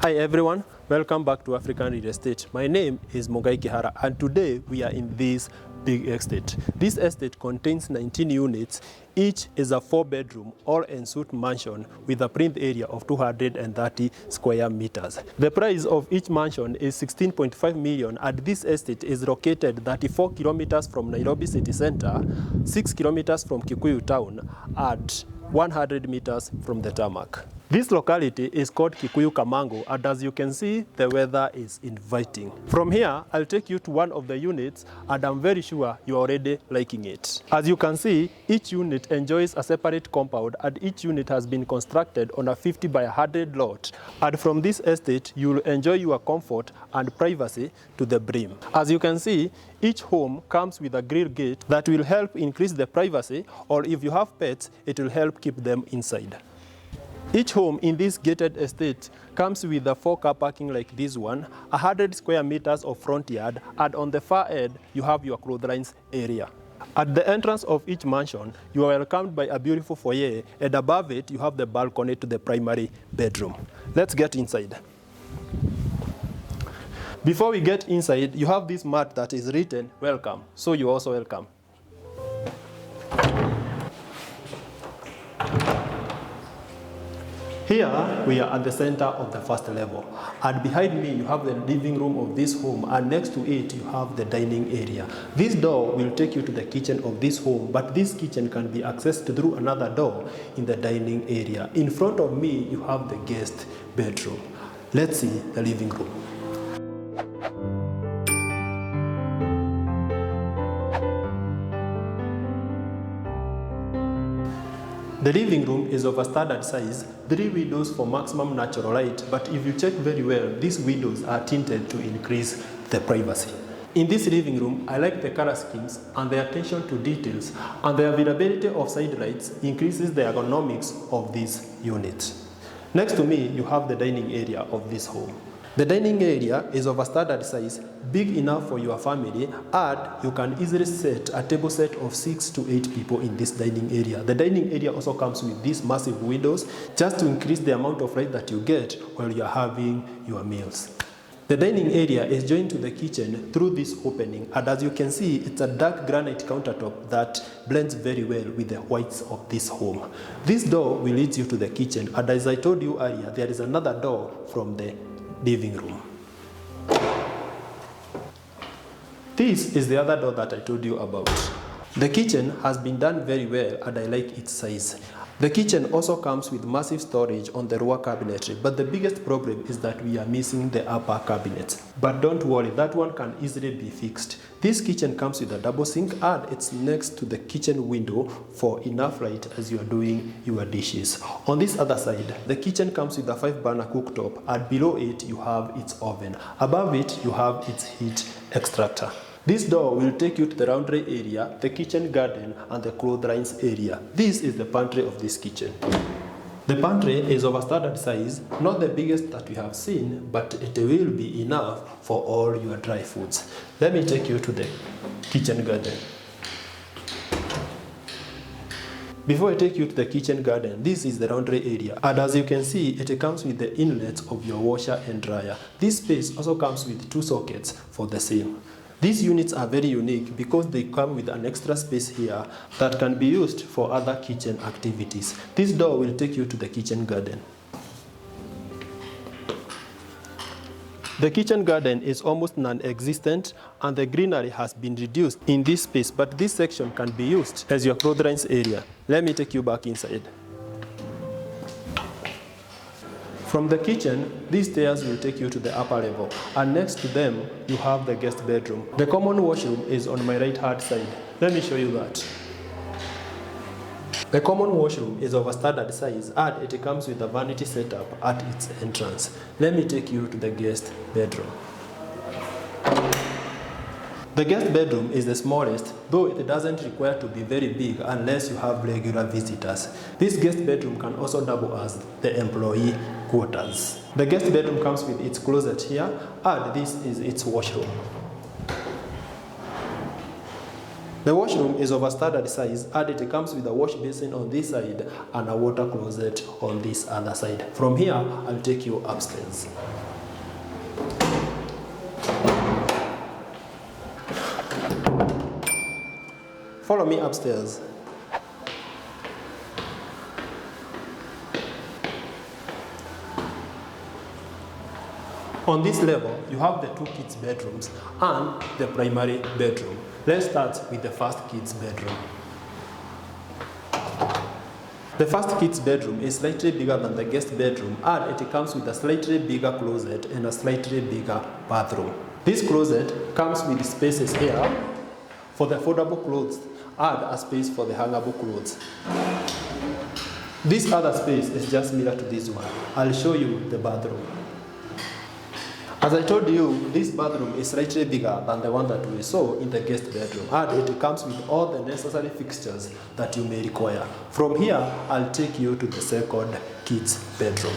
Hi everyone, welcome back to African Real Estate. My name is Mogai Kihara and today we are in this big estate. This estate contains 19 units. Each is a 4-bedroom, all-en-suite mansion with a print area of 230 square meters. The price of each mansion is 16.5 million and this estate is located 34 kilometers from Nairobi city center, 6 kilometers from Kikuyu town, and 100 meters from the tarmac. This locality is called Kikuyu Kamango, and as you can see, the weather is inviting. From here, I'll take you to one of the units, and I'm very sure you're already liking it. As you can see, each unit enjoys a separate compound, and each unit has been constructed on a 50 by 100 lot. And from this estate, you'll enjoy your comfort and privacy to the brim. As you can see, each home comes with a grill gate that will help increase the privacy, or if you have pets, it will help keep them inside. Each home in this gated estate comes with a 4-car parking like this one, 100 square meters of front yard, and on the far end, you have your clotheslines area. At the entrance of each mansion, you are welcomed by a beautiful foyer, and above it, you have the balcony to the primary bedroom. Let's get inside. Before we get inside, you have this mat that is written, "Welcome," so you're also welcome. Here, we are at the center of the first level, and behind me you have the living room of this home, and next to it you have the dining area. This door will take you to the kitchen of this home, but this kitchen can be accessed through another door in the dining area. In front of me, you have the guest bedroom. Let's see the living room. The living room is of a standard size, 3 windows for maximum natural light, but if you check very well, these windows are tinted to increase the privacy. In this living room, I like the color schemes and the attention to details, and the availability of side lights increases the ergonomics of this unit. Next to me, you have the dining area of this home. The dining area is of a standard size, big enough for your family, and you can easily set a table set of 6 to 8 people in this dining area. The dining area also comes with these massive windows just to increase the amount of light that you get while you're having your meals. The dining area is joined to the kitchen through this opening, and as you can see, it's a dark granite countertop that blends very well with the whites of this home. This door will lead you to the kitchen, and as I told you earlier, there is another door from the living room. This is the other door that I told you about. The kitchen has been done very well and I like its size. The kitchen also comes with massive storage on the lower cabinetry, but the biggest problem is that we are missing the upper cabinet. But don't worry, that one can easily be fixed. This kitchen comes with a double sink and it's next to the kitchen window for enough light as you are doing your dishes. On this other side, the kitchen comes with a 5-burner cooktop, and below it you have its oven. Above it you have its heat extractor. This door will take you to the laundry area, the kitchen garden, and the clotheslines area. This is the pantry of this kitchen. The pantry is of a standard size, not the biggest that we have seen, but it will be enough for all your dry foods. Let me take you to the kitchen garden. Before I take you to the kitchen garden, this is the laundry area, and as you can see, it comes with the inlets of your washer and dryer. This space also comes with 2 sockets for the same. These units are very unique because they come with an extra space here that can be used for other kitchen activities. This door will take you to the kitchen garden. The kitchen garden is almost non-existent and the greenery has been reduced in this space, but this section can be used as your clotheslines area. Let me take you back inside. From the kitchen, these stairs will take you to the upper level, and next to them, you have the guest bedroom. The common washroom is on my right-hand side. Let me show you that. The common washroom is of a standard size, and it comes with a vanity setup at its entrance. Let me take you to the guest bedroom. The guest bedroom is the smallest, though it doesn't require to be very big unless you have regular visitors. This guest bedroom can also double as the employee quarters. The guest bedroom comes with its closet here, and this is its washroom. The washroom is of a standard size and it comes with a wash basin on this side and a water closet on this other side. From here, I'll take you upstairs. Follow me upstairs. On this level, you have the 2 kids' bedrooms and the primary bedroom. Let's start with the first kids' bedroom. The first kids' bedroom is slightly bigger than the guest bedroom and it comes with a slightly bigger closet and a slightly bigger bathroom. This closet comes with spaces here for the foldable clothes and a space for the hangable clothes. This other space is just mirror to this one. I'll show you the bathroom. As I told you, this bathroom is slightly bigger than the one that we saw in the guest bedroom and it comes with all the necessary fixtures that you may require. From here, I'll take you to the second kids' bedroom.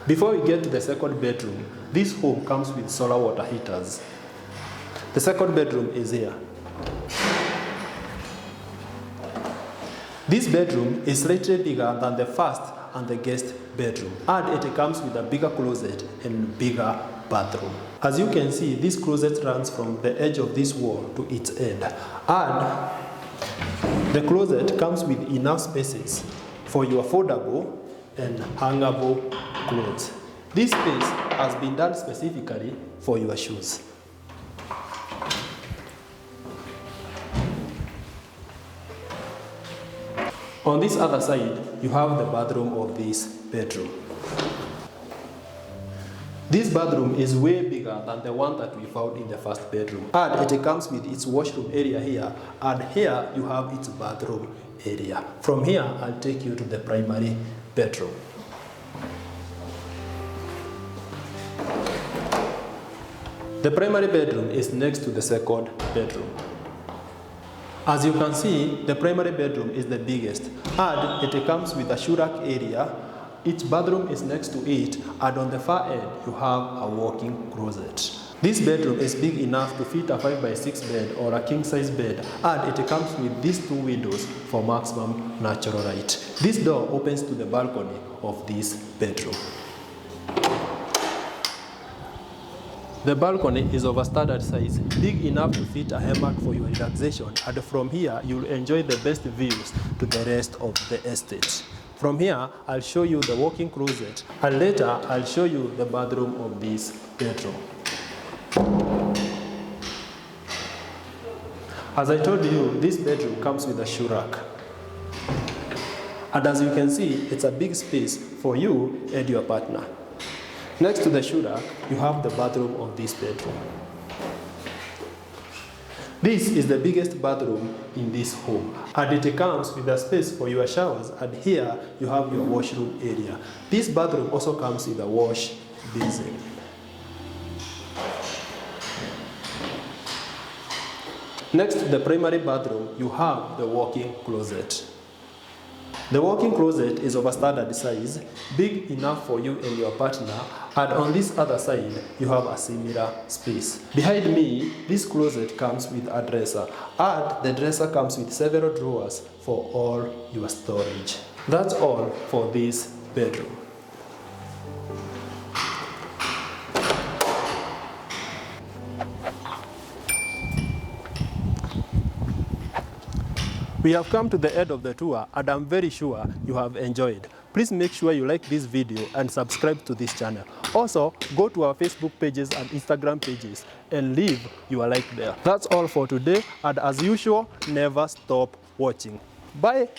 Before we get to the second bedroom, this home comes with solar water heaters. The second bedroom is here. This bedroom is slightly bigger than the first and the guest bedroom and it comes with a bigger closet and bigger bathroom. As you can see, this closet runs from the edge of this wall to its end and the closet comes with enough spaces for your foldable and hangable clothes. This space has been done specifically for your shoes. On this other side, you have the bathroom of this bedroom. This bathroom is way bigger than the one that we found in the first bedroom. And it comes with its washroom area here, and here you have its bathroom area. From here, I'll take you to the primary bedroom. The primary bedroom is next to the second bedroom. As you can see, the primary bedroom is the biggest and it comes with a shoe rack area. Each bathroom is next to it and on the far end you have a walk-in closet. This bedroom is big enough to fit a 5x6 bed or a king-size bed and it comes with these 2 windows for maximum natural light. This door opens to the balcony of this bedroom. The balcony is of a standard size, big enough to fit a hammock for your relaxation, and from here you'll enjoy the best views to the rest of the estate. From here, I'll show you the walk-in closet, and later I'll show you the bathroom of this bedroom. As I told you, this bedroom comes with a shoe rack. And as you can see, it's a big space for you and your partner. Next to the shoe rack, you have the bathroom of this bedroom. This is the biggest bathroom in this home, and it comes with a space for your showers, and here you have your washroom area. This bathroom also comes with a wash basin. Next to the primary bathroom, you have the walk-in closet. The walk-in closet is of a standard size, big enough for you and your partner, and on this other side, you have a similar space. Behind me, this closet comes with a dresser, and the dresser comes with several drawers for all your storage. That's all for this bedroom. We have come to the end of the tour and I'm very sure you have enjoyed. Please make sure you like this video and subscribe to this channel. Also, go to our Facebook pages and Instagram pages and leave your like there. That's all for today, and as usual, never stop watching. Bye!